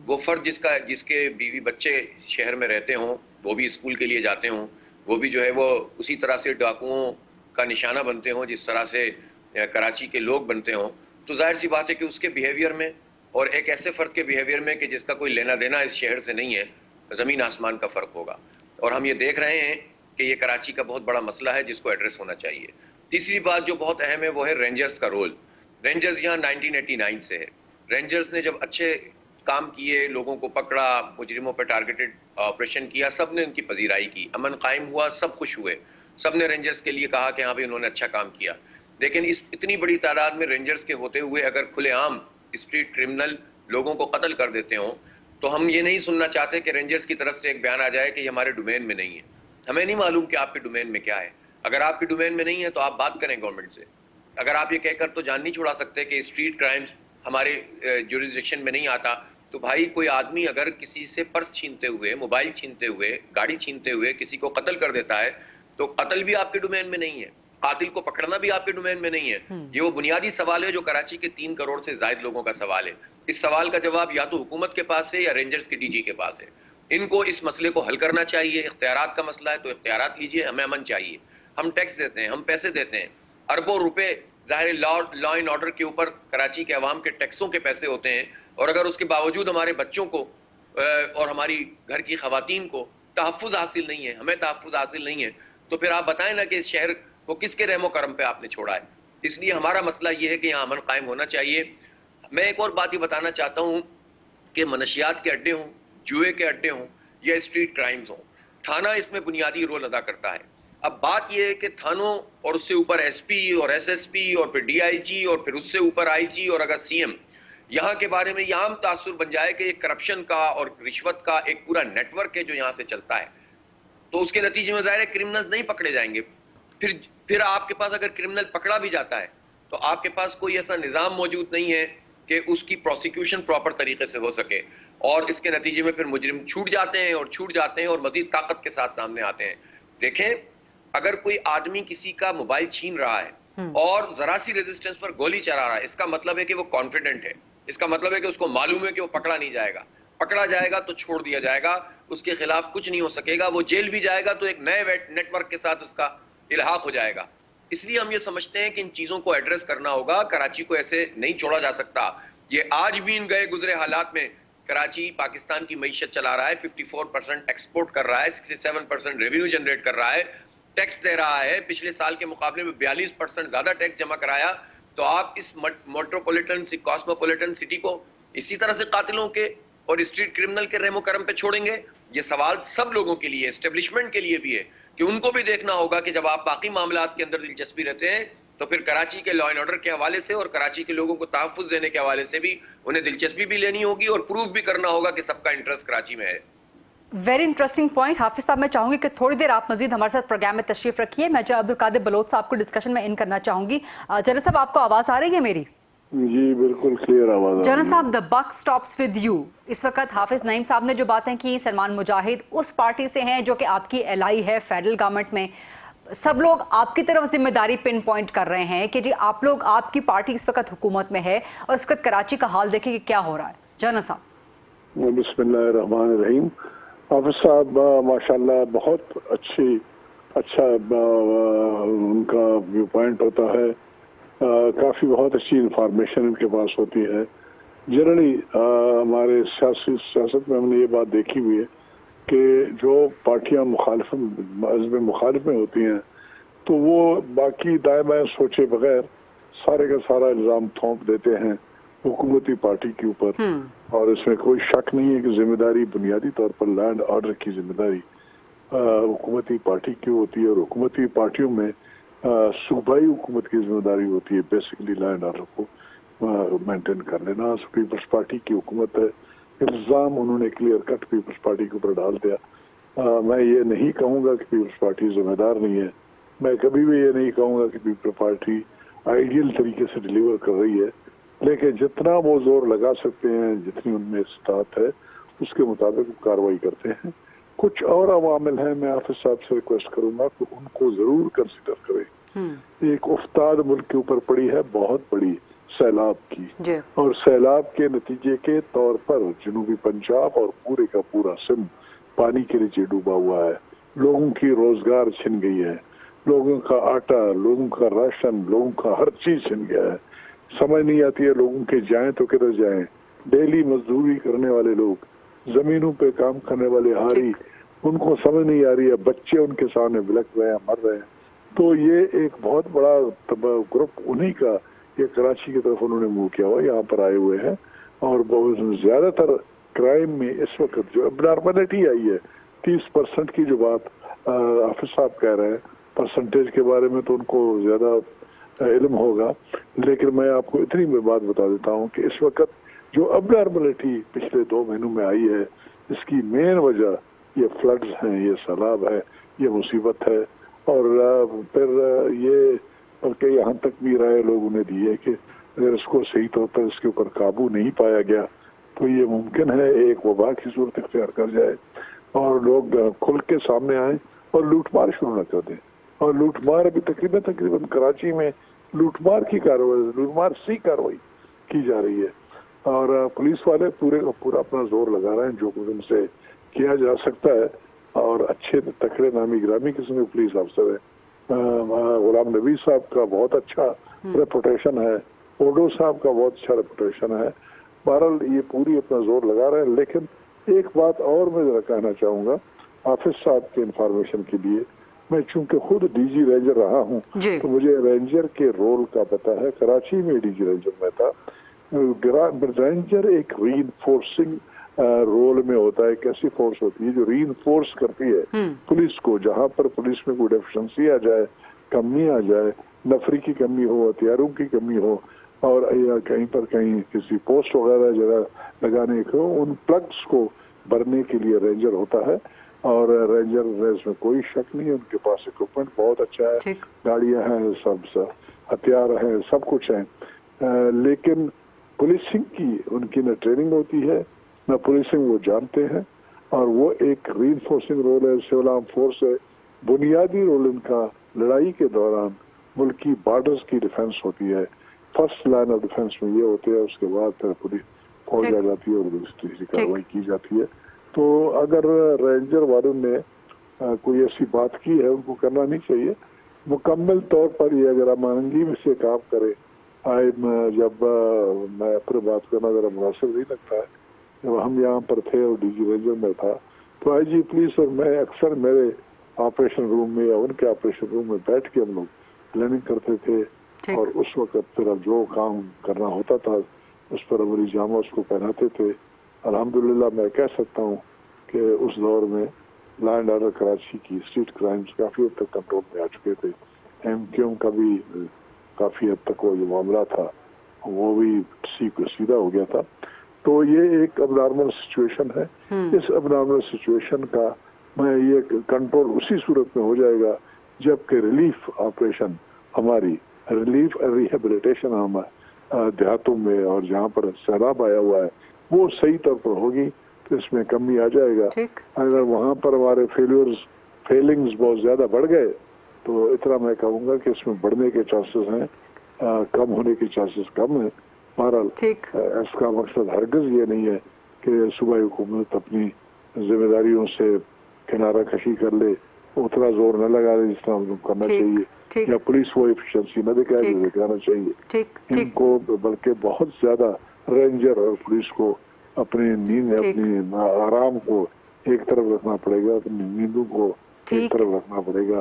वो फर्द जिसके बीवी बच्चे शहर में रहते हों, वो भी स्कूल के लिए जाते हों, वो भी जो है वो उसी तरह से डाकुओं का निशाना बनते हों जिस तरह से कराची के लोग बनते हों, तो जाहिर सी बात है कि उसके बिहेवियर में और एक ऐसे फ़र्द के बिहेवियर में कि जिसका कोई लेना देना इस शहर से नहीं है, ज़मीन आसमान का फ़र्क होगा। और हम ये देख रहे हैं कि ये कराची का बहुत बड़ा मसला है जिसको एड्रेस होना चाहिए। तीसरी बात जो बहुत अहम है वो है रेंजर्स का रोल। रेंजर्स यहाँ 1989 से है। रेंजर्स ने जब अच्छे काम किए, लोगों को पकड़ा, मुजरिमों पर टारगेटेड ऑपरेशन किया, सब ने उनकी पजीराई की, अमन कायम हुआ, सब खुश हुए, सब ने रेंजर्स के लिए कहा कि हाँ भाई उन्होंने अच्छा काम किया। लेकिन इस इतनी बड़ी तादाद में रेंजर्स के होते हुए अगर खुलेआम स्ट्रीट क्रिमिनल लोगों को कत्ल कर देते हों तो हम ये नहीं सुनना चाहते कि रेंजर्स की तरफ से एक बयान आ जाए कि ये हमारे डोमेन में नहीं है। हमें नहीं मालूम कि आपके डोमेन में क्या है। अगर आपके डोमेन में नहीं है तो आप बात करें गवर्नमेंट से। अगर आप ये कहकर तो जान नहीं छुड़ा सकते कि स्ट्रीट क्राइम्स हमारे जुरिसडिक्शन में नहीं आता, तो भाई कोई आदमी अगर किसी से पर्स छीनते हुए, मोबाइल छीनते हुए, गाड़ी छीनते हुए किसी को कत्ल कर देता है तो कत्ल भी आपके डोमेन में नहीं है, कातिल को पकड़ना भी आपके डोमेन में नहीं है। ये वो बुनियादी सवाल है जो कराची के 3 करोड़ से ज्यादा लोगों का सवाल है। इस सवाल का जवाब या तो हुकूमत के पास है या रेंजर्स के डीजी के पास है। इनको इस मसले को हल करना चाहिए। इख्तियारात का मसला है तो इख्तियारात लीजिए, हमें अमन चाहिए। हम टैक्स देते हैं, हम पैसे देते हैं, अरबों रुपए ज़ाहिर लॉ एंड ऑर्डर के ऊपर कराची के अवाम के टैक्सों के पैसे होते हैं, और अगर उसके बावजूद हमारे बच्चों को और हमारी घर की खवातीन को तहफ़्फ़ुज़ हासिल नहीं है, हमें तहफ़्फ़ुज़ हासिल नहीं है, तो फिर आप बताएं ना कि इस शहर को किसके रहमो करम पे आपने छोड़ा है। इसलिए हमारा मसला ये है कि यहाँ अमन कायम होना चाहिए। मैं एक और बात ये बताना चाहता हूँ कि मनशियात के अड्डे हों, जुए के अड्डे हों या स्ट्रीट क्राइम्स हों, थाना इसमें बुनियादी रोल अदा करता है। अब बात यह है कि थानों और उससे ऊपर एसपी और एसएसपी और फिर डीआईजी और फिर उससे ऊपर आईजी और अगर सीएम, यहाँ के बारे में यह आम तासुर बन जाए कि करप्शन का और रिश्वत का एक पूरा नेटवर्क है जो यहाँ से चलता है, तो उसके नतीजे में ज़ाहिर क्रिमिनल्स नहीं पकड़े जाएंगे। फिर आपके पास अगर क्रिमिनल पकड़ा भी जाता है तो आपके पास कोई ऐसा निज़ाम मौजूद नहीं है कि उसकी प्रोसिक्यूशन प्रॉपर तरीके से हो सके, और इसके नतीजे में फिर मुजरिम छूट जाते हैं और मजीद ताकत के साथ सामने आते हैं। देखें, अगर कोई आदमी किसी का मोबाइल छीन रहा है और जरा सी रेजिस्टेंस पर गोली चला रहा है, इसका मतलब है कि वो कॉन्फिडेंट है, इसका मतलब है कि उसको मालूम है कि वो पकड़ा नहीं जाएगा। पकड़ा जाएगा तो छोड़ दिया जाएगा, उसके खिलाफ कुछ नहीं हो सकेगा, वो जेल भी जाएगा तो एक नए नेटवर्क के साथ उसका इल्हाक हो जाएगा। इसलिए हम ये समझते हैं कि इन चीजों को एड्रेस करना होगा। कराची को ऐसे नहीं छोड़ा जा सकता। ये आज भी इन गए गुजरे हालात में कराची पाकिस्तान की मईशत चला रहा है, 54% एक्सपोर्ट कर रहा है, 67% रेवेन्यू जनरेट कर रहा है, टैक्स दे रहा है, पिछले साल के मुकाबले में 42% ज्यादा टैक्स जमा कराया। तो आप इस मेट्रोपॉलिटन कॉस्मोपॉलिटन सिटी को इसी तरह से कातिलों के और स्ट्रीट क्रिमिनल के रहमो करम पे छोड़ेंगे? ये सवाल सब लोगों के लिए, एस्टेब्लिशमेंट के लिए भी है कि उनको भी देखना होगा कि जब आप बाकी मामलात के अंदर दिलचस्पी रहते हैं तो फिर कराची के लॉ एंड ऑर्डर के हवाले से और कराची के लोगों को तहफ़्फ़ुज़ देने के हवाले से भी उन्हें दिलचस्पी भी लेनी होगी और प्रूव भी करना होगा कि सबका इंटरेस्ट कराची में है। Very interesting point. हाफिज साहब, मैं चाहूंगी कि थोड़ी देर आप मजीद हमारे साथ प्रोग्राम में तशरीफ रखिए। मैं अब्दुल कादिर बलोच साहब को डिस्कशन में इन करना चाहूंगी। जनरल साहब, आपको आवाज आ रही है मेरी? जी बिल्कुल क्लियर आवाज। जनरल साहब, the buck stops with you. इस वक्त हाफिज नईम साहब ने जो बातें की, सलमान मुजाहिद उस पार्टी से हैं जो कि आपकी एलाई है फेडरल गवर्नमेंट में, सब लोग आपकी तरफ जिम्मेदारी पिन पॉइंट कर रहे हैं कि जी आप लोग, आपकी पार्टी इस वक्त हुकूमत में है और इस वक्त कराची का हाल देखें कि क्या हो रहा है। जनरल साहब। बिस्मिल्लाहिर्रहमानिर्रहीम। हाफिज साहब माशाल्लाह बहुत अच्छा उनका व्यू पॉइंट होता है, काफ़ी बहुत अच्छी इंफॉर्मेशन इनके पास होती है। जनरली हमारे सियासत में हमने ये बात देखी हुई है कि जो पार्टियां मुखालिफ में होती हैं तो वो बाकी दाएं बाएं सोचे बगैर सारे का सारा इल्ज़ाम थोप देते हैं हुकूमती पार्टी के ऊपर, और इसमें कोई शक नहीं है कि जिम्मेदारी बुनियादी तौर पर लैंड ऑर्डर की जिम्मेदारी हुकूमती पार्टी की होती है, और हुकूमती पार्टियों में सूबाई हुकूमत की जिम्मेदारी होती है बेसिकली लैंड ऑर्डर को मेंटेन कर लेना। पीपल्स पार्टी की हुकूमत है, इल्ज़ाम उन्होंने क्लियर कट पीपल्स पार्टी के ऊपर डाल दिया। मैं ये नहीं कहूँगा कि पीपल्स पार्टी जिम्मेदार नहीं है, मैं कभी भी ये नहीं कहूँगा कि पीपल्स पार्टी आइडियल तरीके से डिलीवर कर रही है, लेकिन जितना वो जोर लगा सकते हैं, जितनी उनमें इस्तात है, उसके मुताबिक वो कार्रवाई करते हैं। कुछ और अवामिल हैं, मैं हाफिज साहब से रिक्वेस्ट करूंगा कि उनको जरूर कंसिडर करें। एक उफ्ताद मुल्क के ऊपर पड़ी है बहुत बड़ी सैलाब की, और सैलाब के नतीजे के तौर पर जनूबी पंजाब और पूरे का पूरा सिंध पानी के नीचे डूबा हुआ है। लोगों की रोजगार छिन गई है, लोगों का आटा, लोगों का राशन, लोगों का हर चीज छिन गया है। समझ नहीं आती है लोगों के जाएं तो किधर जाएं। डेली मजदूरी करने वाले लोग, जमीनों पे काम करने वाले हारी, उनको समझ नहीं आ रही है, बच्चे उनके सामने बिलख रहे हैं, मर रहे हैं। तो ये एक बहुत बड़ा ग्रुप उन्हीं का ये कराची की तरफ उन्होंने मूव किया हुआ, यहाँ पर आए हुए हैं, और बहुत ज्यादातर क्राइम में इस वक्त जो नॉर्मलिटी आई है 30% की जो बात हाफिज साहब कह रहे हैं, परसेंटेज के बारे में तो उनको ज्यादा इल्म होगा, लेकिन मैं आपको इतनी बात बता देता हूँ कि इस वक्त जो अबनॉर्मलिटी पिछले 2 महीनों में आई है, इसकी मेन वजह ये फ्लड्स हैं, ये सैलाब है, ये मुसीबत है। और फिर ये बल्कि यहाँ तक भी राय लोगों ने दी है कि अगर इसको सही तौर पर इसके ऊपर काबू नहीं पाया गया तो ये मुमकिन है एक वबा की सूरत इख्तियार कर जाए और लोग खुल के सामने आए और लूटमार शुरू न कर दें। और लूटमार अभी तकरीबन कराची में लूटमार सी कार्रवाई की जा रही है और पुलिस वाले पूरे का पूरा अपना जोर लगा रहे हैं जो कुछ उनसे किया जा सकता है। और अच्छे तकड़े नामी ग्रामी किस्म के पुलिस अफसर है। गुलाम नबी साहब का बहुत अच्छा रेपुटेशन है, ओडो साहब का बहुत अच्छा रेपुटेशन है। बहरहाल ये पूरी अपना जोर लगा रहे हैं। लेकिन एक बात और मैं जरा कहना चाहूँगा हाफिज साहब के इंफॉर्मेशन के लिए, मैं चूंकि खुद डीजी रेंजर रहा हूँ तो मुझे रेंजर के रोल का पता है। कराची में डीजी रेंजर में था। रेंजर एक रीइंफोर्सिंग रोल में होता है। कैसी फोर्स होती है जो रीइंफोर्स करती है पुलिस को, जहाँ पर पुलिस में कोई डेफिशिएंसी आ जाए, कमी आ जाए, नफरी की कमी हो, हथियारों की कमी हो और या कहीं पर कहीं किसी पोस्ट वगैरह जगह लगाने को, उन प्लग्स को भरने के लिए रेंजर होता है। और रेंजर में कोई शक नहीं है, उनके पास इक्विपमेंट बहुत अच्छा है, गाड़ियां हैं, सब हथियार हैं, सब कुछ है। लेकिन पुलिसिंग की उनकी न ट्रेनिंग होती है न पुलिसिंग वो जानते हैं और वो एक रीइंफोर्सिंग रोल है, सिविल आर्म फोर्स है। बुनियादी रोल इनका लड़ाई के दौरान मुल्क की बॉर्डर्स की डिफेंस होती है। फर्स्ट लाइन ऑफ डिफेंस में ये होते हैं, उसके बाद फिर पुलिस फौज आ जाती है और दूसरी कार्रवाई की जाती है। तो अगर रेंजर वालों ने कोई ऐसी बात की है उनको करना नहीं चाहिए। मुकम्मल तौर पर ये अगर अमानगी में से काम करे, जब मैं अपनी बात करना जरा मुनासिब नहीं लगता है, जब हम यहाँ पर थे और डीजी रेंजर में था तो आईजी पुलिस और मैं अक्सर मेरे ऑपरेशन रूम में या उनके ऑपरेशन रूम में बैठ के हम लोग प्लानिंग करते थे और उस वक्त फिर जो काम करना होता था उस पर अमरी जामा उसको पहनाते थे। अल्हम्दुलिल्लाह मैं कह सकता हूँ कि उस दौर में लॉ एंड ऑर्डर कराची की स्ट्रीट क्राइम्स काफ़ी हद तक कंट्रोल में आ चुके थे। एमक्यूएम का भी काफ़ी हद तक वो जो मामला था वो भी सीधा हो गया था। तो ये एक अबनॉर्मल सिचुएशन है। इस अबनॉर्मल सिचुएशन का मैं ये कंट्रोल उसी सूरत में हो जाएगा जबकि रिलीफ ऑपरेशन हमारी रिलीफ रिहेबिलिटेशन हम देहातों में और जहाँ पर सैलाब आया हुआ है वो सही तौर पर होगी तो इसमें कमी आ जाएगा। अगर वहाँ पर हमारे फेलिंग्स बहुत ज्यादा बढ़ गए तो इतना मैं कहूँगा कि इसमें बढ़ने के चांसेस हैं, कम होने के चांसेस कम है। बहरहाल इसका मकसद हरगिज ये नहीं है कि सूबाई हुकूमत अपनी जिम्मेदारियों से किनारा कशी कर ले, उतना जोर न लगा ले जितना करना चाहिए या पुलिस वो एफिशिएंसी न दिखाए जो दिखाना चाहिए। इनको बल्कि बहुत ज्यादा रेंजर और पुलिस को अपनी नींद अपनी आराम को एक तरफ रखना पड़ेगा, अपनी नींदों को एक तरफ रखना पड़ेगा,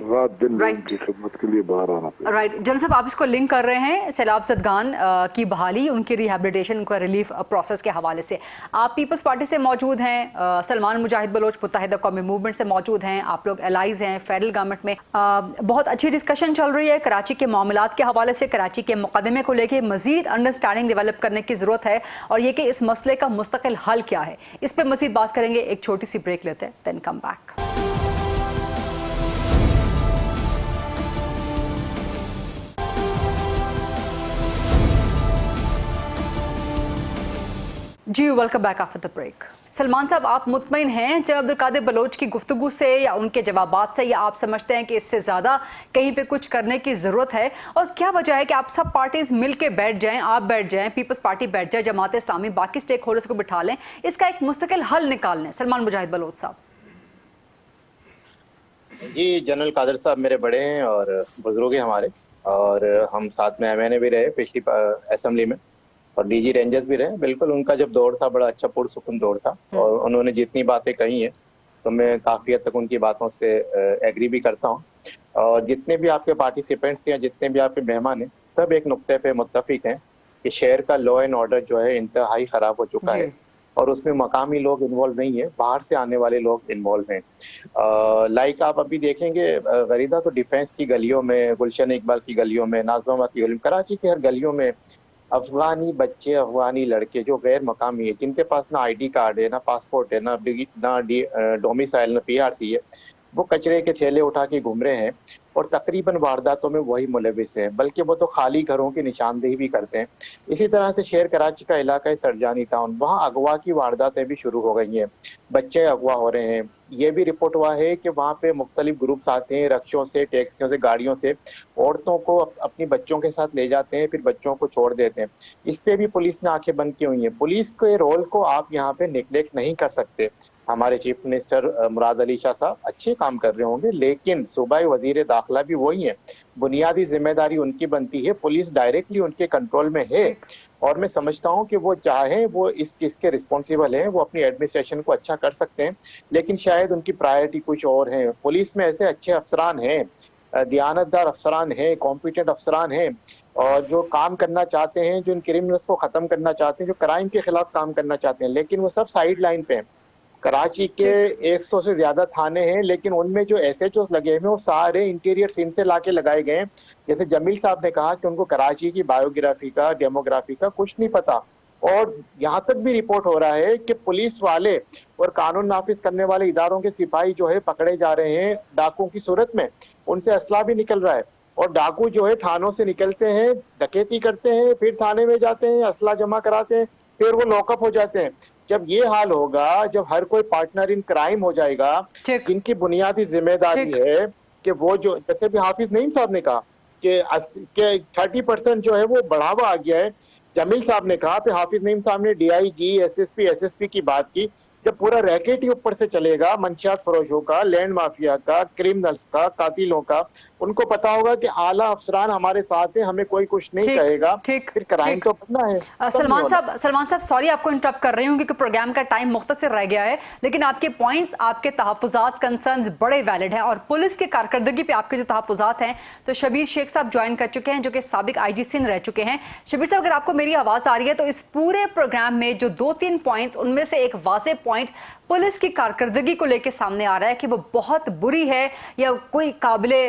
रात दिन उनकी खिदमत के लिए बाहर आना पड़ेगा। राइट जनरल साहब, आप इसको लिंक कर रहे हैं सैलाब ज़दगान की बहाली, उनकी रिहेबिलिटेशन, उनका रिलीफ प्रोसेस के हवाले से। आप पीपल्स पार्टी से मौजूद हैं, सलमान मुजाहिद बलोच मुत्तहिदा कौमी मूवमेंट से मौजूद हैं, आप लोग एलाइज हैं फेडरल गवर्नमेंट में। बहुत अच्छी डिस्कशन चल रही है कराची के मामलात के हवाले से, कराची के मुकदमे को लेकर मजीद अंडरस्टैंडिंग डेवलप करने की ज़रूरत है और ये कि इस मसले का मुस्तकिल हल क्या है, इस पर मजीद बात करेंगे। एक छोटी सी ब्रेक लेते हैं, देन कम बैक। जी welcome back after the break. Salman साहब, आप मुतमईन हैं जनाब अब्दुल कादिर बलोच की गुफ्तगू से या उनके जवाबात से, या आप समझते हैं कि इससे ज़्यादा कहीं पे कुछ करने की ज़रूरत है? और क्या वजह है कि आप सब पार्टीज़ मिल के बैठ जाएं, आप बैठ जाएं, पीपल्स पार्टी बैठ जाए, जमात इस्लामी, बाकी स्टेक होल्डर्स को बिठा लें, इसका एक मुस्तकिल हल निकाल लें? सलमान मुजाहिद बलोच साहब। जी, जनरल कादिर साहब मेरे बड़े हैं और बुजुर्ग हैं हमारे, और हम साथ में MNA भी रहे पिछली असेंबली में और डीजी रेंजर्स भी रहे। बिल्कुल उनका जब दौर था बड़ा अच्छा पुरसुकून दौर था और उन्होंने जितनी बातें कही हैं तो मैं काफ़ी हद तक उनकी बातों से एग्री भी करता हूं। और जितने भी आपके पार्टिसिपेंट्स या जितने भी आपके मेहमान हैं सब एक नुक्ते पे मुत्तफिक हैं कि शहर का लॉ एंड ऑर्डर जो है इंतहाई ख़राब हो चुका है और उसमें मकामी लोग इन्वॉल्व नहीं है, बाहर से आने वाले लोग इन्वॉल्व हैं। लाइक आप अभी देखेंगे गरीदा तो डिफेंस की गलियों में, गुलशन इकबाल की गलियों में, नाज़मा की गलियों में, कराची की हर गलियों में अफगानी बच्चे, अफगानी लड़के जो गैर मकामी है, जिनके पास ना आईडी कार्ड है, ना पासपोर्ट है, ना डोमिसाइल, ना पीआरसी है, वो कचरे के थैले उठा के घूम रहे हैं और तकरीबन वारदातों में वही मुलविस हैं, बल्कि वो तो खाली घरों की निशानदेही भी करते हैं। इसी तरह से शहर कराची का इलाका है सरजानी टाउन, वहाँ अगवा की वारदातें भी शुरू हो गई हैं, बच्चे अगवा हो रहे हैं। ये भी रिपोर्ट हुआ है कि वहाँ पे मुख्तलिफ ग्रुप्स आते हैं, रक्षों से, टैक्सियों से, गाड़ियों से औरतों को अपनी बच्चों के साथ ले जाते हैं, फिर बच्चों को छोड़ देते हैं। इस पे भी पुलिस ने आंखें बंद की हुई हैं। पुलिस के रोल को आप यहाँ पे निगलेक्ट नहीं कर सकते। हमारे चीफ मिनिस्टर मुराद अली शाह साहब अच्छे काम कर रहे होंगे, लेकिन सूबाई वजीर दाखिला भी वही है, बुनियादी जिम्मेदारी उनकी बनती है। पुलिस डायरेक्टली उनके कंट्रोल में है और मैं समझता हूं कि वो चाहे वो इस चीज के रिस्पॉन्सिबल हैं, वो अपनी एडमिनिस्ट्रेशन को अच्छा कर सकते हैं, लेकिन शायद उनकी प्रायोरिटी कुछ और है। पुलिस में ऐसे अच्छे अफसरान हैं, दियानतदार अफसरान हैं, कॉम्पिटेंट अफसरान हैं और जो काम करना चाहते हैं, जो इन क्रिमिनल्स को खत्म करना चाहते हैं, जो क्राइम के खिलाफ काम करना चाहते हैं, लेकिन वो सब साइड लाइन पे हैं। कराची के 100 से ज्यादा थाने हैं, लेकिन उनमें जो एसएचओ लगे हुए हैं वो सारे इंटीरियर सीन से लाके लगाए गए हैं। जैसे जमील साहब ने कहा कि उनको कराची की बायोग्राफी का, डेमोग्राफी का कुछ नहीं पता, और यहाँ तक भी रिपोर्ट हो रहा है कि पुलिस वाले और कानून नाफिज करने वाले इदारों के सिपाही जो है पकड़े जा रहे हैं डाकुओं की सूरत में, उनसे असला भी निकल रहा है और डाकू जो है थानों से निकलते हैं, डकैती करते हैं, फिर थाने में जाते हैं, असला जमा कराते हैं, फिर वो लॉकअप हो जाते हैं। जब ये हाल होगा, जब हर कोई पार्टनर इन क्राइम हो जाएगा, जिनकी बुनियादी जिम्मेदारी है कि वो जो, जैसे भी हाफिज नईम साहब ने कहा कि 30% जो है वो बढ़ावा आ गया है। जमील साहब ने कहा, फिर हाफिज नईम साहब ने डीआईजी, एसएसपी की बात की। जब पूरा रैकेट ही ऊपर से चलेगा, मंशियात फरोशों का, लैंड माफिया का, क्रिमिनल्स का, कातिलों का, उनको पता होगा कि आला अफसरान हमारे साथ है, हमें कोई कुछ नहीं कहेगा, फिर क्राइम तो बनना है। सलमान साहब सॉरी आपको इंटरप्ट कर रही हूँ क्योंकि प्रोग्राम का टाइम मुख्तसर रह गया है, लेकिन आपके पॉइंट्स, आपके तहफ़्फ़ुज़ात, कंसर्न्स बड़े वैलिड हैं और पुलिस की कारकर्दगी पे आपके जो तहफ़्फ़ुज़ात हैं, तो शबीर शेख साहब ज्वाइन कर चुके हैं जो कि साबिक आईजी सिंध रह चुके हैं। शबीर साहब, अगर आपको मेरी आवाज़ आ रही है तो इस पूरे प्रोग्राम में जो 2-3 पॉइंट्स, उनमें से एक वाज़ेह पॉइंट पुलिस की कारकर्दगी को लेकर सामने आ रहा है कि वो बहुत बुरी है या कोई काबिले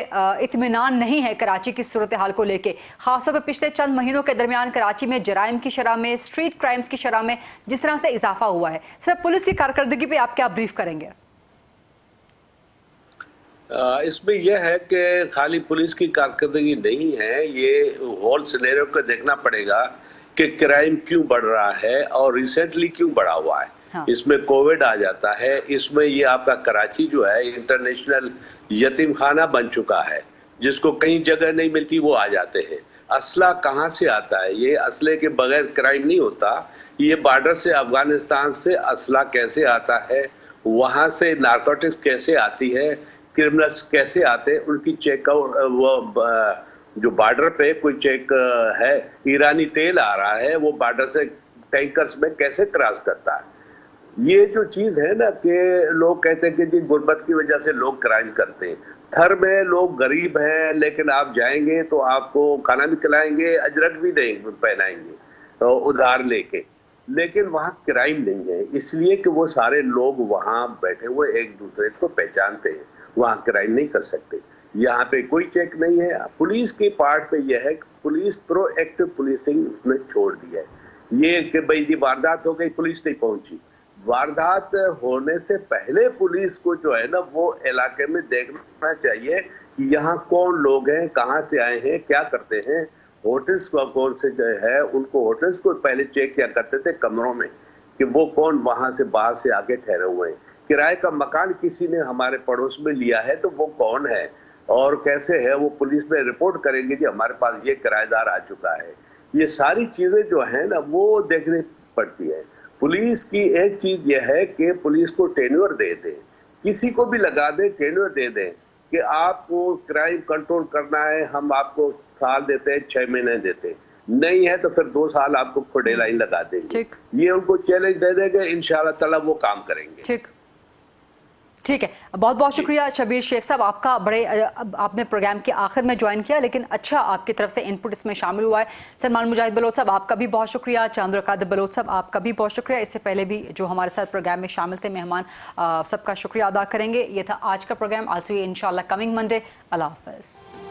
इत्मीनान नहीं है कराची की सूरत हाल को लेके, खासतौर पर पिछले चंद महीनों के दरमियान कराची में जराइम की शरह में, स्ट्रीट क्राइम्स की शरह में जिस तरह से इजाफा हुआ है। सिर्फ पुलिस की कारकर्दगी पे आप क्या ब्रीफ करेंगे? इसमें यह है कि खाली पुलिस की कारकर्दगी नहीं है, ये होल सिनेरियो को देखना पड़ेगा कि क्राइम क्यों बढ़ रहा है और रिसेंटली क्यों बढ़ा हुआ है। हाँ। इसमें कोविड आ जाता है, इसमें ये आपका कराची जो है इंटरनेशनल यतीम खाना बन चुका है, जिसको कहीं जगह नहीं मिलती वो आ जाते हैं। असला कहाँ से आता है? ये असले के बगैर क्राइम नहीं होता। ये बॉर्डर से, अफगानिस्तान से असला कैसे आता है, वहाँ से नारकोटिक्स कैसे आती है, क्रिमिनल्स कैसे आते हैं, उनकी चेकआउट, वो जो बॉर्डर पे कोई चेक है, ईरानी तेल आ रहा है, वो बॉर्डर से टैंकर्स में कैसे क्रॉस करता है। ये जो चीज है ना कि लोग कहते हैं कि जी गुर्बत की वजह से लोग क्राइम करते हैं। थर में लोग गरीब हैं, लेकिन आप जाएंगे तो आपको खाना भी खिलाएंगे, अजरक भी देंगे, पहनाएंगे तो उधार लेके, लेकिन वहाँ क्राइम नहीं है, इसलिए कि वो सारे लोग वहाँ बैठे हुए एक दूसरे को पहचानते हैं, वहाँ क्राइम नहीं कर सकते। यहाँ पे कोई चेक नहीं है। पुलिस के पार्ट पे यह है कि पुलिस प्रोएक्टिव पुलिसिंग उसने छोड़ दी है। ये कि भाई जी वारदात हो गई, पुलिस नहीं पहुंची, वारदात होने से पहले पुलिस को जो है ना वो इलाके में देखना चाहिए कि यहाँ कौन लोग हैं, कहाँ से आए हैं, क्या करते हैं। होटल्स को कौन से जो है, उनको होटल्स को पहले चेक किया करते थे कमरों में कि वो कौन वहां से बाहर से आके ठहरे हुए हैं। किराए का मकान किसी ने हमारे पड़ोस में लिया है तो वो कौन है और कैसे है, वो पुलिस में रिपोर्ट करेंगे कि हमारे पास ये किराएदार आ चुका है। ये सारी चीजें जो है ना वो देखनी पड़ती है। पुलिस की एक चीज यह है कि पुलिस को टेन्योर दे दें, किसी को भी लगा दें, टेन्योर दे दें कि आपको क्राइम कंट्रोल करना है, हम आपको साल देते हैं, 6 महीने देते हैं, नहीं है तो फिर 2 साल आपको खुदे लाइन लगा देंगे। ये उनको चैलेंज दे देंगे, इंशाल्लाह ताला वो काम करेंगे। ठीक है, बहुत बहुत शुक्रिया शबीर शेख साहब, आपका बड़े आपने प्रोग्राम के आखिर में ज्वाइन किया, लेकिन अच्छा आपकी तरफ से इनपुट इसमें शामिल हुआ है। सलमान मुजाहिद बलोच साहब आपका भी बहुत शुक्रिया, चंद्र कादिर बलोच साहब आपका भी बहुत शुक्रिया, इससे पहले भी जो हमारे साथ प्रोग्राम में शामिल थे मेहमान, सबका शुक्रिया अदा करेंगे। ये था आज का प्रोग्राम, आज इंशाल्लाह कमिंग मंडे। अल्लाह हाफ़िज़।